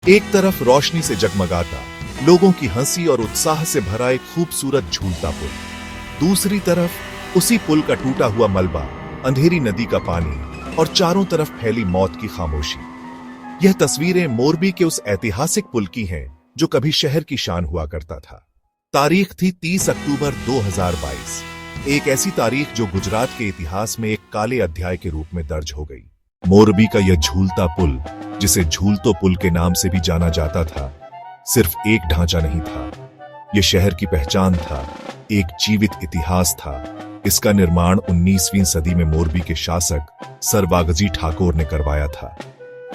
एक तरफ रोशनी से जगमगाता, लोगों की हंसी और उत्साह से भरा एक खूबसूरत झूलता पुल, दूसरी तरफ उसी पुल का टूटा हुआ मलबा, अंधेरी नदी का पानी और चारों तरफ फैली मौत की खामोशी। यह तस्वीरें मोरबी के उस ऐतिहासिक पुल की हैं जो कभी शहर की शान हुआ करता था। तारीख थी 30 अक्टूबर 2022, एक ऐसी तारीख जो गुजरात के इतिहास में एक काले अध्याय के रूप में दर्ज हो गई। मोरबी का यह झूलता पुल, जिसे झूलतो पुल के नाम से भी जाना जाता था, सिर्फ एक ढांचा नहीं था, यह शहर की पहचान था, एक जीवित इतिहास था। इसका निर्माण 19वीं सदी में मोरबी के शासक सर वागजी ठाकुर ने करवाया था।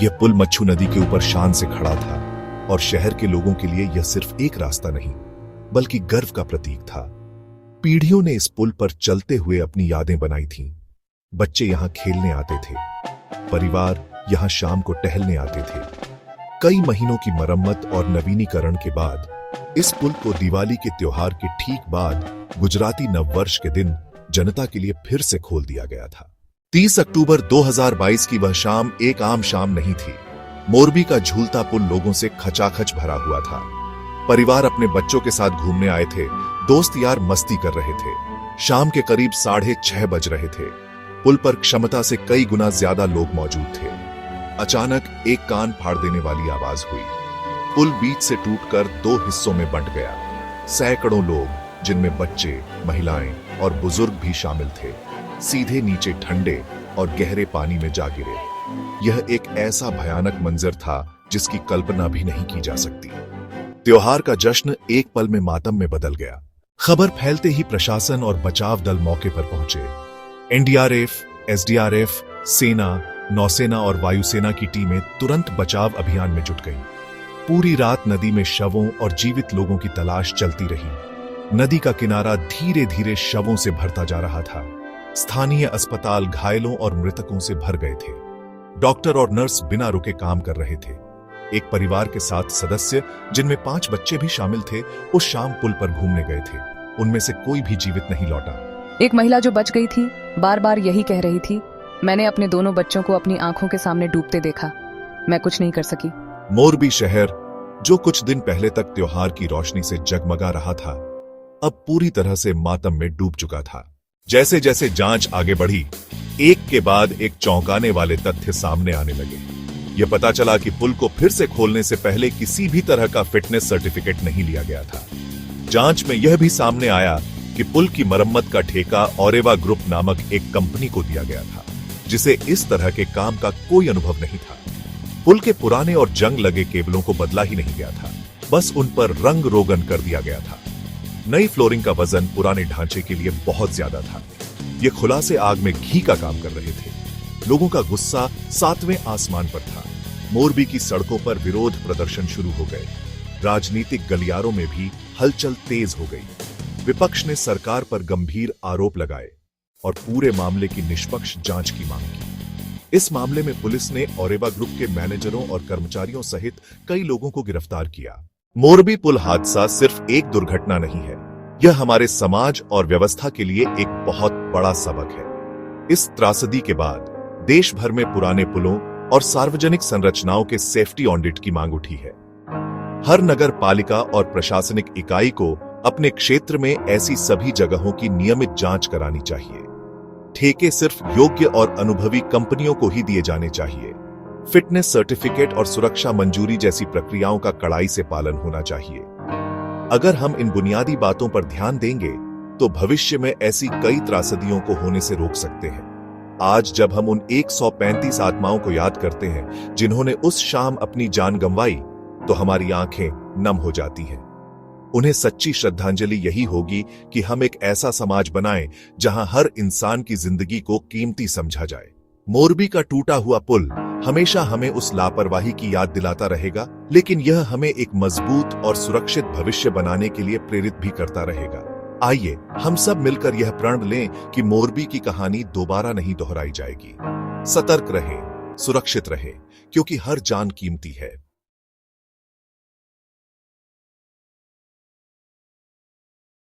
यह पुल मच्छू नदी के ऊपर शान से खड़ा था और शहर के लोगों के लिए यह सिर्फ एक रास्ता नहीं, बल्कि गर्व का प्रतीक था। पीढ़ियों ने इस पुल पर चलते हुए अपनी यादें बनाई थीं। बच्चे यहां खेलने आते थे, परिवार यहां शाम को टहलने आते थे। कई महीनों की मरम्मत और नवीनीकरण के बाद इस पुल को दिवाली के त्योहार के ठीक बाद गुजराती नववर्ष के दिन जनता के लिए फिर से खोल दिया गया था। 30 अक्टूबर 2022 की वह शाम एक आम शाम नहीं थी। मोरबी का झूलता पुल लोगों से खचाखच भरा हुआ था। परिवार अपने बच्चों के साथ घूमने आए थे, दोस्त यार मस्ती कर रहे थे। शाम के करीब 6:30 बज रहे थे। पुल पर क्षमता से कई गुना ज्यादा लोग मौजूद थे। अचानक एक कान फाड़ देने वाली आवाज हुई। पुल बीच से टूटकर 2 हिस्सों में बंट गया। सैकड़ों लोग, जिनमें बच्चे, महिलाएं और बुजुर्ग भी शामिल थे, सीधे नीचे ठंडे और गहरे पानी में जा गिरे। यह एक ऐसा भयानक मंजर था जिसकी कल्पना भी नहीं की जा सकती। त्योहार का जश्न एक पल में मातम में बदल गया। खबर फैलते ही प्रशासन और बचाव दल मौके पर पहुंचे। एनडीआरएफ, एसडीआरएफ, सेना, नौसेना और वायुसेना की टीमें तुरंत बचाव अभियान में जुट गईं। पूरी रात नदी में शवों और जीवित लोगों की तलाश चलती रही। नदी का किनारा धीरे धीरे शवों से भरता जा रहा था। स्थानीय अस्पताल घायलों और मृतकों से भर गए थे। डॉक्टर और नर्स बिना रुके काम कर रहे थे। एक परिवार के 7 सदस्य, जिनमें 5 बच्चे भी शामिल थे, उस शाम पुल पर घूमने गए थे। उनमें से कोई भी जीवित नहीं लौटा। एक महिला जो बच गई थी बार बार यही कह रही थी, मैंने अपने दोनों बच्चों को अपनी आंखों के सामने डूबते देखा, मैं कुछ नहीं कर सकी। मोरबी शहर, जो कुछ दिन पहले तक त्योहार की रोशनी से जगमगा रहा था, अब पूरी तरह से मातम में डूब चुका था। जैसे जैसे जांच आगे बढ़ी, एक के बाद एक चौंकाने वाले तथ्य सामने आने लगे। यह पता चला कि पुल को फिर से खोलने से पहले किसी भी तरह का फिटनेस सर्टिफिकेट नहीं लिया गया था। जांच में यह भी सामने आया कि पुल की मरम्मत का ठेका ओरेवा ग्रुप नामक एक कंपनी को दिया गया था, जिसे इस तरह के काम का कोई अनुभव नहीं था। पुल के पुराने और जंग लगे केबलों को बदला ही नहीं गया था, बस उन पर रंग रोगन कर दिया गया था। नई फ्लोरिंग का वजन पुराने ढांचे के लिए बहुत ज्यादा था। ये खुलासे आग में घी का काम कर रहे थे। लोगों का गुस्सा 7वें आसमान पर था। मोरबी की सड़कों पर विरोध प्रदर्शन शुरू हो गए। राजनीतिक गलियारों में भी हलचल तेज हो गई। विपक्ष ने सरकार पर गंभीर आरोप लगाए और पूरे मामले की निष्पक्ष जांच की मांग की। इस मामले में पुलिस ने ओरेवा ग्रुप के मैनेजरों और कर्मचारियों सहित कई लोगों को गिरफ्तार किया। मोरबी पुल हादसा सिर्फ एक दुर्घटना नहीं है, यह हमारे समाज और व्यवस्था के लिए एक बहुत बड़ा सबक है। इस त्रासदी के बाद देश भर में पुराने पुलों और सार्वजनिक संरचनाओं के सेफ्टी ऑडिट की मांग उठी है। हर नगर पालिका और प्रशासनिक इकाई को अपने क्षेत्र में ऐसी सभी जगहों की नियमित जांच करानी चाहिए। ठेके सिर्फ योग्य और अनुभवी कंपनियों को ही दिए जाने चाहिए। फिटनेस सर्टिफिकेट और सुरक्षा मंजूरी जैसी प्रक्रियाओं का कड़ाई से पालन होना चाहिए। अगर हम इन बुनियादी बातों पर ध्यान देंगे तो भविष्य में ऐसी कई त्रासदियों को होने से रोक सकते हैं। आज जब हम उन 135 आत्माओं को याद करते हैं जिन्होंने उस शाम अपनी जान गंवाई, तो हमारी आंखें नम हो जाती हैं। उन्हें सच्ची श्रद्धांजलि यही होगी कि हम एक ऐसा समाज बनाएं जहां हर इंसान की जिंदगी को कीमती समझा जाए। मोरबी का टूटा हुआ पुल हमेशा हमें उस लापरवाही की याद दिलाता रहेगा, लेकिन यह हमें एक मजबूत और सुरक्षित भविष्य बनाने के लिए प्रेरित भी करता रहेगा। आइए हम सब मिलकर यह प्रण लें कि मोरबी की कहानी दोबारा नहीं दोहराई जाएगी। सतर्क रहें, सुरक्षित रहें, क्योंकि हर जान कीमती है।